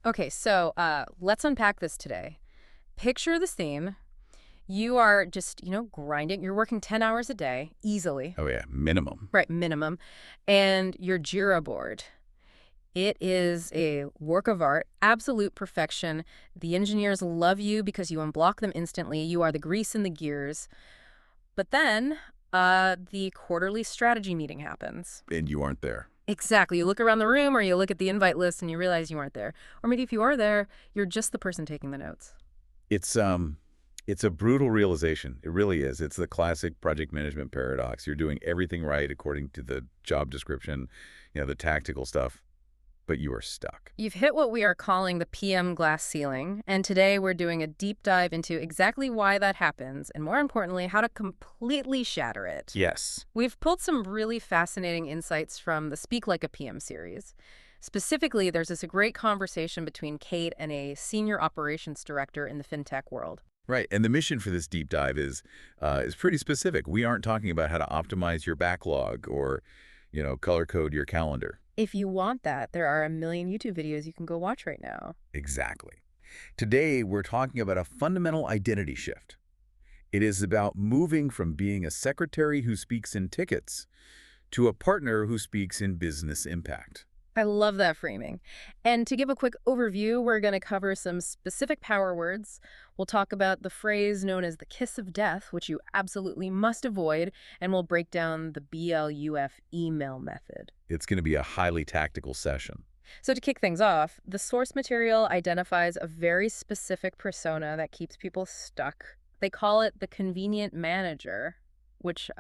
Okay, so let's unpack this today. Picture the scene. You are just, grinding. You're working 10 hours a day, easily. Oh, yeah, minimum. Right, minimum. And your Jira board. It is a work of art, absolute perfection. The engineers love you because you unblock them instantly. You are the grease in the gears. But then the quarterly strategy meeting happens. And you aren't there. Exactly. You look around the room or you look at the invite list and you realize you aren't there. Or maybe if you are there, you're just the person taking the notes. It's a brutal realization. It really is. It's the classic project management paradox. You're doing everything right according to the job description, the tactical stuff, but you are stuck. You've hit what we are calling the PM glass ceiling, and today we're doing a deep dive into exactly why that happens, and more importantly, how to completely shatter it. Yes. We've pulled some really fascinating insights from the Speak Like a PM series. Specifically, there's this great conversation between Kate and a senior operations director in the fintech world. Right. And the mission for this deep dive is pretty specific. We aren't talking about how to optimize your backlog or, color code your calendar. If you want that, there are a million YouTube videos you can go watch right now. Exactly. Today, we're talking about a fundamental identity shift. It is about moving from being a secretary who speaks in tickets to a partner who speaks in business impact. I love that framing. And to give a quick overview, we're going to cover some specific power words. We'll talk about the phrase known as the kiss of death, which you absolutely must avoid, and we'll break down the BLUF email method. It's going to be a highly tactical session. So to kick things off, the source material identifies a very specific persona that keeps people stuck. They call it the convenient manager, which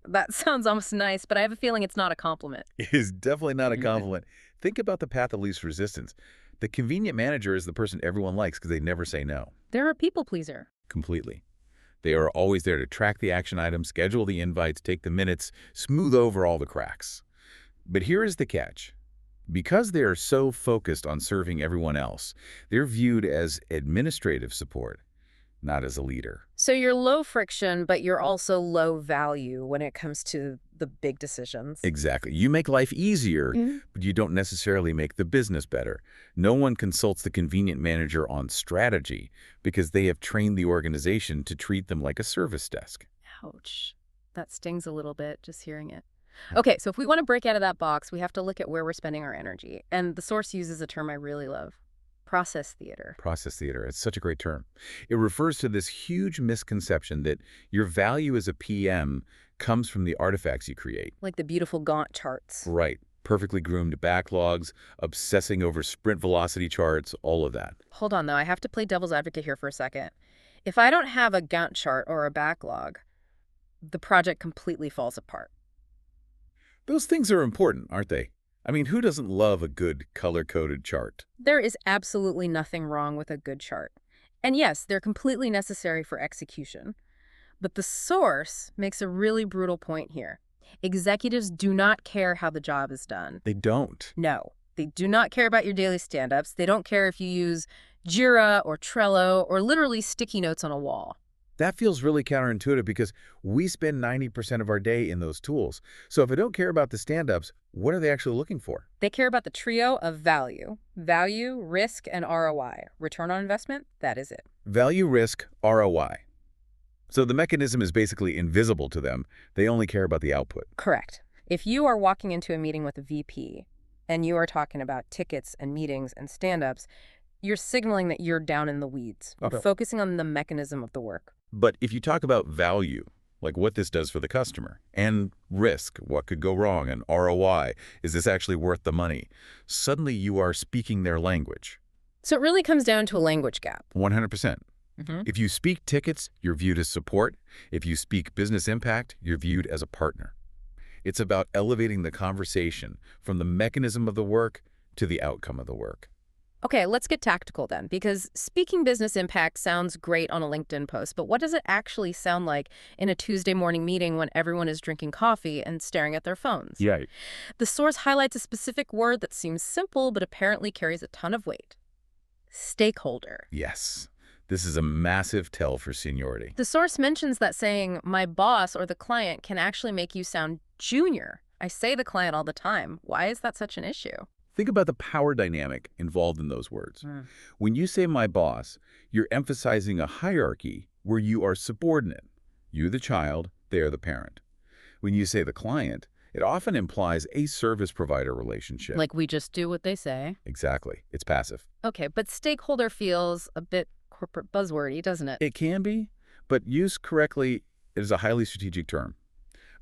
that sounds almost nice, but I have a feeling it's not a compliment. It is definitely not a compliment. Think about the path of least resistance. The convenient manager is the person everyone likes because they never say no. They're a people pleaser. Completely. They are always there to track the action items, schedule the invites, take the minutes, smooth over all the cracks. But here is the catch. Because they are so focused on serving everyone else, they're viewed as administrative support, not as a leader. So you're low friction, but you're also low value when it comes to the big decisions. Exactly. You make life easier, but you don't necessarily make the business better. No one consults the convenient manager on strategy because they have trained the organization to treat them like a service desk. Ouch. That stings a little bit, just hearing it. Okay, so if we want to break out of that box, we have to look at where we're spending our energy. And the source uses a term I really love. Process theater. Process theater. It's such a great term. It refers to this huge misconception that your value as a PM comes from the artifacts you create. Like the beautiful Gantt charts. Right. Perfectly groomed backlogs, obsessing over sprint velocity charts, all of that. Hold on, though. I have to play devil's advocate here for a second. If I don't have a Gantt chart or a backlog, the project completely falls apart. Those things are important, aren't they? I mean, who doesn't love a good color-coded chart? There is absolutely nothing wrong with a good chart. And yes, they're completely necessary for execution. But the source makes a really brutal point here. Executives do not care how the job is done. They don't. No, they do not care about your daily stand-ups. They don't care if you use Jira or Trello or literally sticky notes on a wall. That feels really counterintuitive because we spend 90% of our day in those tools. So if I don't care about the stand-ups, what are they actually looking for? They care about the trio of value. Value, risk, and ROI. Return on investment, that is it. Value, risk, ROI. So the mechanism is basically invisible to them. They only care about the output. Correct. If you are walking into a meeting with a VP and you are talking about tickets and meetings and stand-ups, you're signaling that you're down in the weeds, focusing on the mechanism of the work. But if you talk about value, like what this does for the customer, and risk, what could go wrong, and ROI, is this actually worth the money? Suddenly you are speaking their language. So it really comes down to a language gap. 100%. If you speak tickets, you're viewed as support. If you speak business impact, you're viewed as a partner. It's about elevating the conversation from the mechanism of the work to the outcome of the work. Okay, let's get tactical then, because speaking business impact sounds great on a LinkedIn post, but what does it actually sound like in a Tuesday morning meeting when everyone is drinking coffee and staring at their phones? Yeah. The source highlights a specific word that seems simple but apparently carries a ton of weight. Stakeholder. Yes. This is a massive tell for seniority. The source mentions that saying, my boss or the client can actually make you sound junior. I say the client all the time. Why is that such an issue? Think about the power dynamic involved in those words. Mm. When you say my boss, you're emphasizing a hierarchy where you are subordinate. You the child, they are the parent. When you say the client, it often implies a service provider relationship. Like we just do what they say. Exactly. It's passive. Okay, but stakeholder feels a bit corporate buzzwordy, doesn't it? It can be, but used correctly, it is a highly strategic term.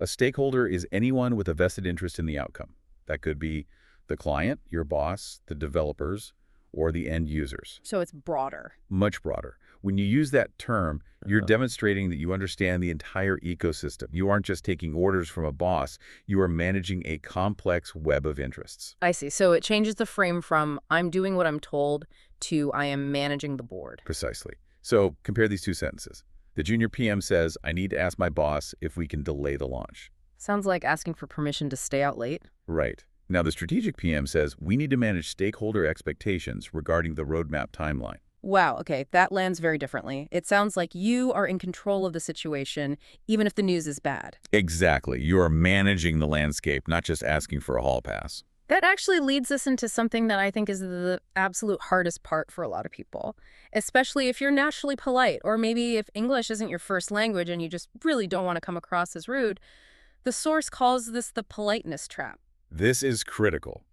A stakeholder is anyone with a vested interest in the outcome. That could be the client, your boss, the developers, or the end users. So it's broader. Much broader. When you use that term, you're demonstrating that you understand the entire ecosystem. You aren't just taking orders from a boss. You are managing a complex web of interests. I see. So it changes the frame from I'm doing what I'm told to I am managing the board. Precisely. So compare these two sentences. The junior PM says, I need to ask my boss if we can delay the launch. Sounds like asking for permission to stay out late. Right. Now, the strategic PM says, we need to manage stakeholder expectations regarding the roadmap timeline. Wow, okay, that lands very differently. It sounds like you are in control of the situation, even if the news is bad. Exactly. You are managing the landscape, not just asking for a hall pass. That actually leads us into something that I think is the absolute hardest part for a lot of people, especially if you're naturally polite, or maybe if English isn't your first language and you just really don't want to come across as rude. The source calls this the politeness trap. This is critical.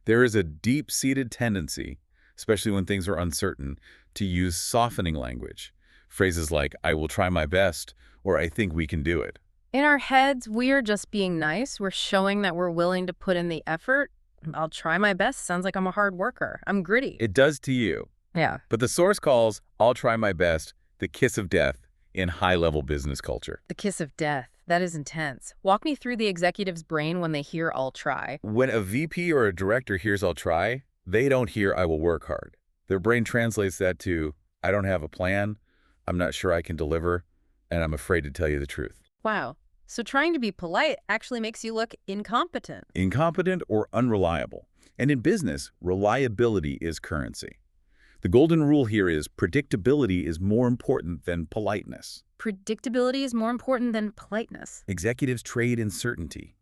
There is a deep-seated tendency, especially when things are uncertain, to use softening language. Phrases like, I will try my best, or I think we can do it. In our heads, we're just being nice. We're showing that we're willing to put in the effort. I'll try my best. Sounds like I'm a hard worker. I'm gritty. It does to you. Yeah. But the source calls, I'll try my best, the kiss of death in high-level business culture. The kiss of death. That is intense. Walk me through the executive's brain when they hear I'll try. When a VP or a director hears I'll try, they don't hear I will work hard. Their brain translates that to, I don't have a plan, I'm not sure I can deliver, and I'm afraid to tell you the truth. Wow. So trying to be polite actually makes you look incompetent. Incompetent or unreliable. And in business, reliability is currency. The golden rule here is predictability is more important than politeness. Predictability is more important than politeness. Executives trade in certainty.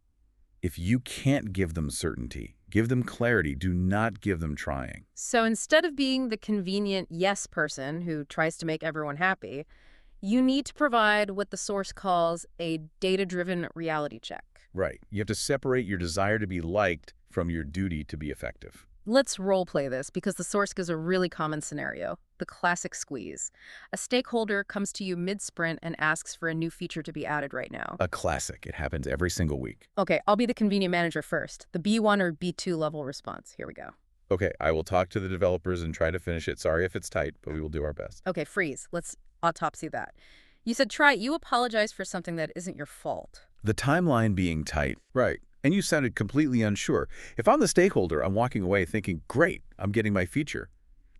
If you can't give them certainty, give them clarity. Do not give them trying. So instead of being the convenient yes person who tries to make everyone happy, you need to provide what the source calls a data-driven reality check. Right. You have to separate your desire to be liked from your duty to be effective. Let's role play this because the source gives a really common scenario, the classic squeeze. A stakeholder comes to you mid-sprint and asks for a new feature to be added right now. A classic. It happens every single week. Okay, I'll be the convenient manager first. The B1 or B2 level response. Here we go. Okay, I will talk to the developers and try to finish it. Sorry if it's tight, but we will do our best. Okay, freeze. Let's autopsy that. You said try. You apologize for something that isn't your fault. The timeline being tight. Right. And you sounded completely unsure. If I'm the stakeholder, I'm walking away thinking, great, I'm getting my feature.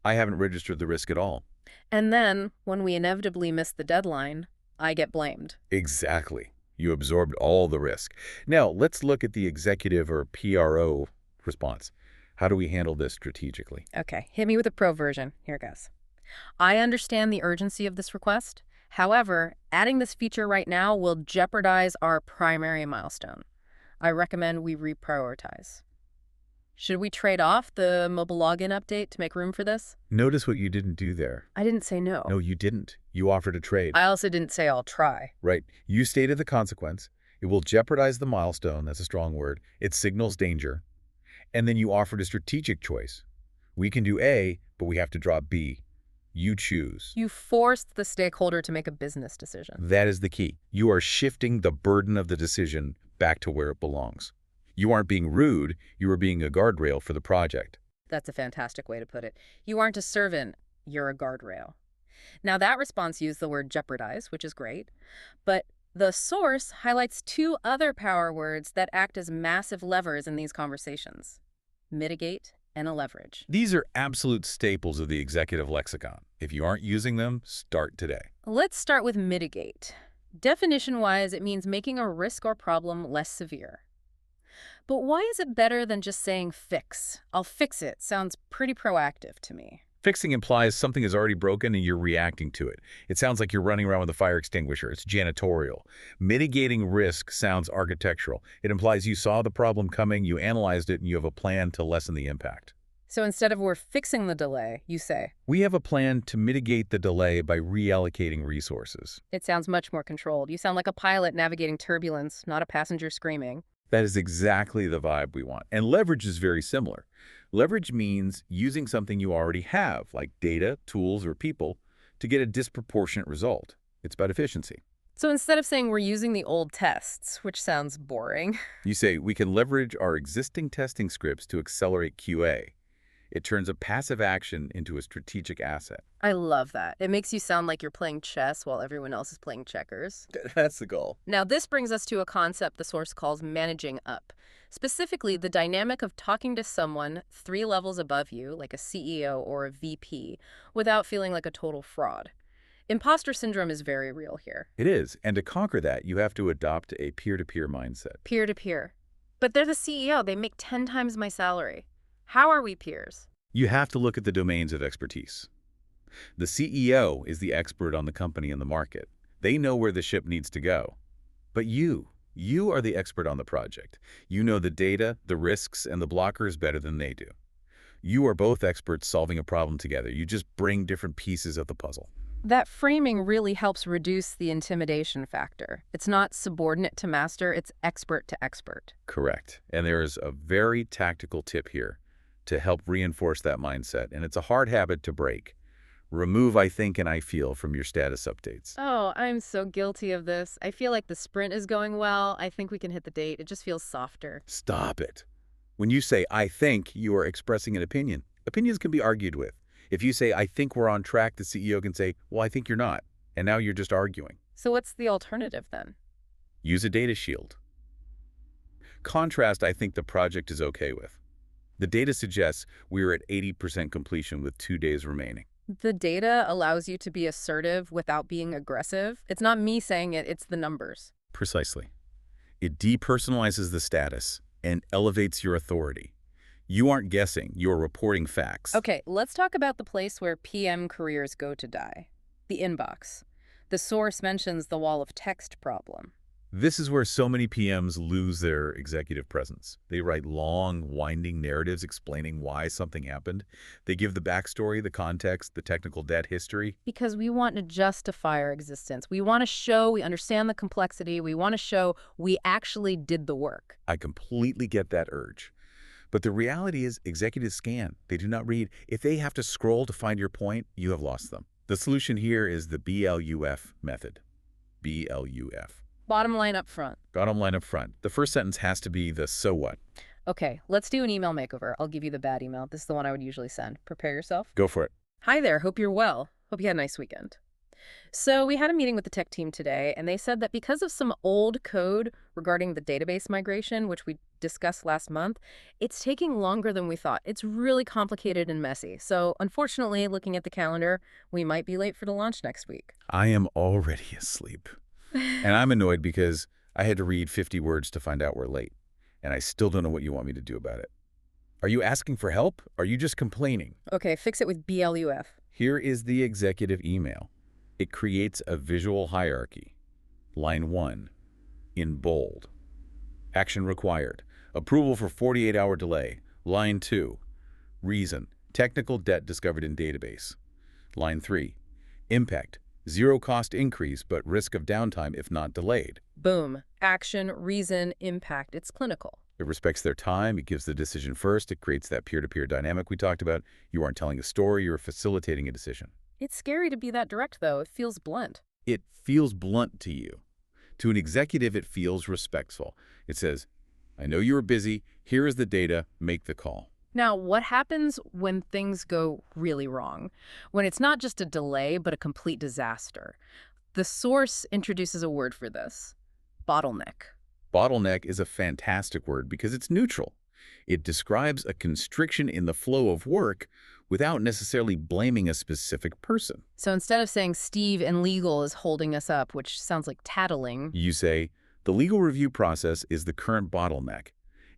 I haven't registered the risk at all. And then, when we inevitably miss the deadline, I get blamed. Exactly. You absorbed all the risk. Now, let's look at the executive or PRO response. How do we handle this strategically? Okay, hit me with a pro version. Here it goes. I understand the urgency of this request. However, adding this feature right now will jeopardize our primary milestone. I recommend we reprioritize. Should we trade off the mobile login update to make room for this? Notice what you didn't do there. I didn't say no. No, you didn't. You offered a trade. I also didn't say I'll try. Right. You stated the consequence. It will jeopardize the milestone. That's a strong word. It signals danger. And then you offered a strategic choice. We can do A, but we have to drop B. You choose. You forced the stakeholder to make a business decision. That is the key. You are shifting the burden of the decision back to where it belongs. You aren't being rude, you are being a guardrail for the project. That's a fantastic way to put it. You aren't a servant, you're a guardrail. Now that response used the word jeopardize, which is great, but the source highlights two other power words that act as massive levers in these conversations: mitigate and a leverage. These are absolute staples of the executive lexicon. If you aren't using them, start today. Let's start with mitigate. Definition-wise, it means making a risk or problem less severe. But why is it better than just saying fix? I'll fix it sounds pretty proactive to me. Fixing implies something is already broken and you're reacting to it. It sounds like you're running around with a fire extinguisher. It's janitorial. Mitigating risk sounds architectural. It implies you saw the problem coming, you analyzed it, and you have a plan to lessen the impact. So instead of we're fixing the delay, you say, We have a plan to mitigate the delay by reallocating resources. it sounds much more controlled. You sound like a pilot navigating turbulence, not a passenger screaming. That is exactly the vibe we want. And leverage is very similar. Leverage means using something you already have, like data, tools, or people, to get a disproportionate result. It's about efficiency. So instead of saying we're using the old tests, which sounds boring, You say, we can leverage our existing testing scripts to accelerate QA. It turns a passive action into a strategic asset. I love that. It makes you sound like you're playing chess while everyone else is playing checkers. That's the goal. Now, this brings us to a concept the source calls managing up. Specifically, the dynamic of talking to someone 3 levels above you, like a CEO or a VP, without feeling like a total fraud. Imposter syndrome is very real here. It is, and to conquer that, you have to adopt a peer-to-peer mindset. Peer-to-peer. But they're the CEO. They make 10 times my salary. How are we peers? You have to look at the domains of expertise. The CEO is the expert on the company and the market. They know where the ship needs to go. But you are the expert on the project. You know the data, the risks, and the blockers better than they do. You are both experts solving a problem together. You just bring different pieces of the puzzle. That framing really helps reduce the intimidation factor. It's not subordinate to master, it's expert to expert. Correct. And there is a very tactical tip here to help reinforce that mindset, and it's a hard habit to break. Remove I think and I feel from your status updates. Oh, I'm so guilty of this. I feel like the sprint is going well. I think we can hit the date. It just feels softer. Stop it. When you say I think, you are expressing an opinion. Opinions can be argued with. If you say I think we're on track, the CEO can say, well, I think you're not. And now you're just arguing. So what's the alternative then? Use a data shield. Contrast I think the project is okay with. The data suggests we are at 80% completion with 2 days remaining. The data allows you to be assertive without being aggressive. It's not me saying it, it's the numbers. Precisely. It depersonalizes the status and elevates your authority. You aren't guessing, you're reporting facts. Okay, let's talk about the place where PM careers go to die. The inbox. The source mentions the wall of text problem. This is where so many PMs lose their executive presence. They write long, winding narratives explaining why something happened. They give the backstory, the context, the technical debt history. Because we want to justify our existence. We want to show we understand the complexity. We want to show we actually did the work. I completely get that urge. But the reality is executives scan. They do not read. If they have to scroll to find your point, you have lost them. The solution here is the BLUF method. BLUF. Bottom line up front. Bottom line up front. The first sentence has to be the so what. Okay, let's do an email makeover. I'll give you the bad email. This is the one I would usually send. Prepare yourself. Go for it. Hi there. Hope you're well. Hope you had a nice weekend. So we had a meeting with the tech team today, and they said that because of some old code regarding the database migration, which we discussed last month, it's taking longer than we thought. It's really complicated and messy. So unfortunately, looking at the calendar, we might be late for the launch next week. I am already asleep. And I'm annoyed because I had to read 50 words to find out we're late. And I still don't know what you want me to do about it. Are you asking for help? Are you just complaining? Okay, fix it with BLUF. Here is the executive email. It creates a visual hierarchy. Line 1, in bold. Action required. Approval for 48-hour delay. Line 2, reason. Technical debt discovered in database. Line 3, impact. 0 cost increase, but risk of downtime if not delayed. Boom. Action, reason, impact. It's clinical. It respects their time. It gives the decision first. It creates that peer-to-peer dynamic we talked about. You aren't telling a story. You're facilitating a decision. It's scary to be that direct, though. It feels blunt. It feels blunt to you. To an executive, it feels respectful. It says, I know you are busy. Here is the data. Make the call. Now, what happens when things go really wrong? When it's not just a delay, but a complete disaster? The source introduces a word for this: bottleneck. Bottleneck is a fantastic word because it's neutral. It describes a constriction in the flow of work without necessarily blaming a specific person. So instead of saying Steve in legal is holding us up, which sounds like tattling, You say, the legal review process is the current bottleneck.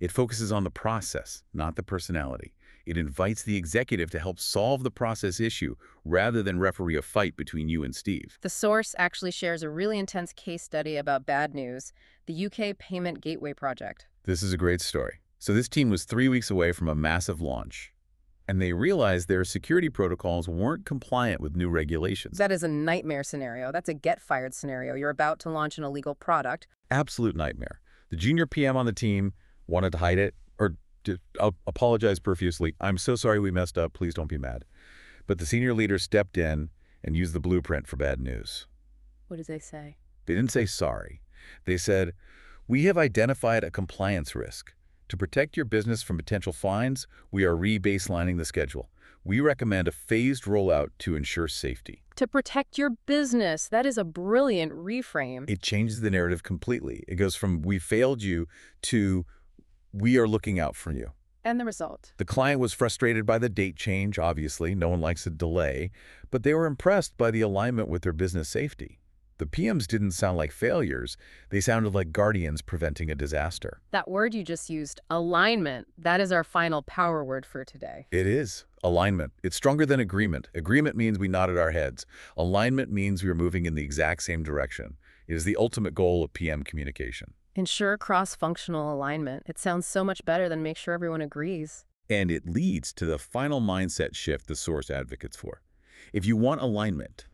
It focuses on the process, not the personality. It invites the executive to help solve the process issue rather than referee a fight between you and Steve. The source actually shares a really intense case study about bad news, the UK Payment Gateway Project. This is a great story. So this team was 3 weeks away from a massive launch, and they realized their security protocols weren't compliant with new regulations. That is a nightmare scenario. That's a get-fired scenario. You're about to launch an illegal product. Absolute nightmare. The junior PM on the team wanted to hide it, or to apologize profusely. I'm so sorry we messed up. Please don't be mad. But the senior leader stepped in and used the blueprint for bad news. What did they say? They didn't say sorry. They said, "We have identified a compliance risk. To protect your business from potential fines, we are re-baselining the schedule. We recommend a phased rollout to ensure safety." To protect your business. That is a brilliant reframe. It changes the narrative completely. It goes from "we failed you" to "we are looking out for you." And the result? The client was frustrated by the date change, obviously. No one likes a delay. But they were impressed by the alignment with their business safety. The PMs didn't sound like failures. They sounded like guardians preventing a disaster. That word you just used, alignment, that is our final power word for today. It is. Alignment. It's stronger than agreement. Agreement means we nodded our heads. Alignment means we are moving in the exact same direction. It is the ultimate goal of PM communication. Ensure cross-functional alignment. It sounds so much better than make sure everyone agrees. And it leads to the final mindset shift the source advocates for. If you want alignment,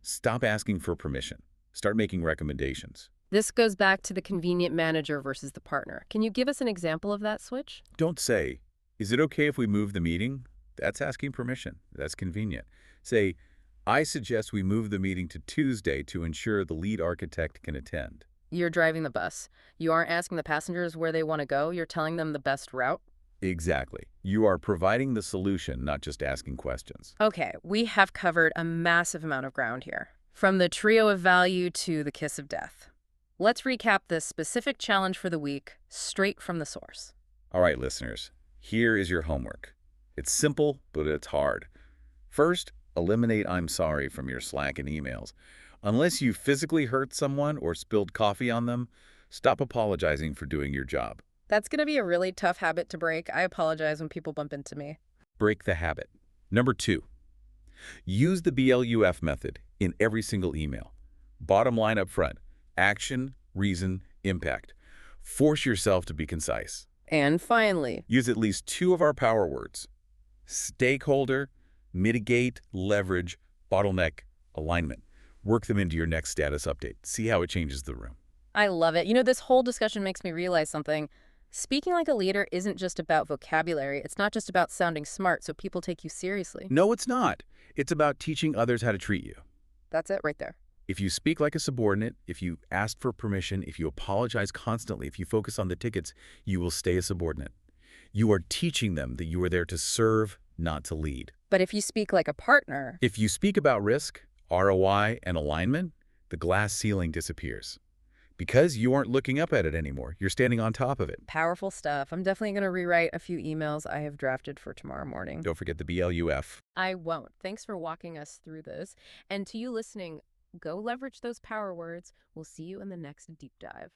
stop asking for permission. Start making recommendations. This goes back to the convenient manager versus the partner. Can you give us an example of that switch? Don't say, "Is it okay if we move the meeting?" That's asking permission. That's convenient. Say, "I suggest we move the meeting to Tuesday to ensure the lead architect can attend." You're driving the bus. You aren't asking the passengers where they want to go. You're telling them the best route. Exactly. You are providing the solution, not just asking questions. Okay, we have covered a massive amount of ground here. From the trio of value to the kiss of death. Let's recap the specific challenge for the week straight from the source. All right, listeners, here is your homework. It's simple, but it's hard. First, eliminate "I'm sorry" from your Slack and emails. Unless you physically hurt someone or spilled coffee on them, stop apologizing for doing your job. That's going to be a really tough habit to break. I apologize when people bump into me. Break the habit. Number 2, use the BLUF method in every single email. Bottom line up front: action, reason, impact. Force yourself to be concise. And finally, Use at least 2 of our power words: stakeholder, mitigate, leverage, bottleneck, alignment. Work them into your next status update. See how it changes the room. I love it. You know, this whole discussion makes me realize something. Speaking like a leader isn't just about vocabulary. It's not just about sounding smart so people take you seriously. No, it's not. It's about teaching others how to treat you. That's it right there. If you speak like a subordinate, if you ask for permission, if you apologize constantly, if you focus on the tickets, you will stay a subordinate. You are teaching them that you are there to serve, not to lead. But if you speak like a partner, If you speak about risk, ROI, and alignment, the glass ceiling disappears. Because you aren't looking up at it anymore. You're standing on top of it. powerful stuff. I'm definitely going to rewrite a few emails I have drafted for tomorrow morning. Don't forget the BLUF. I won't. Thanks for walking us through this. And to you listening, go leverage those power words. We'll see you in the next deep dive.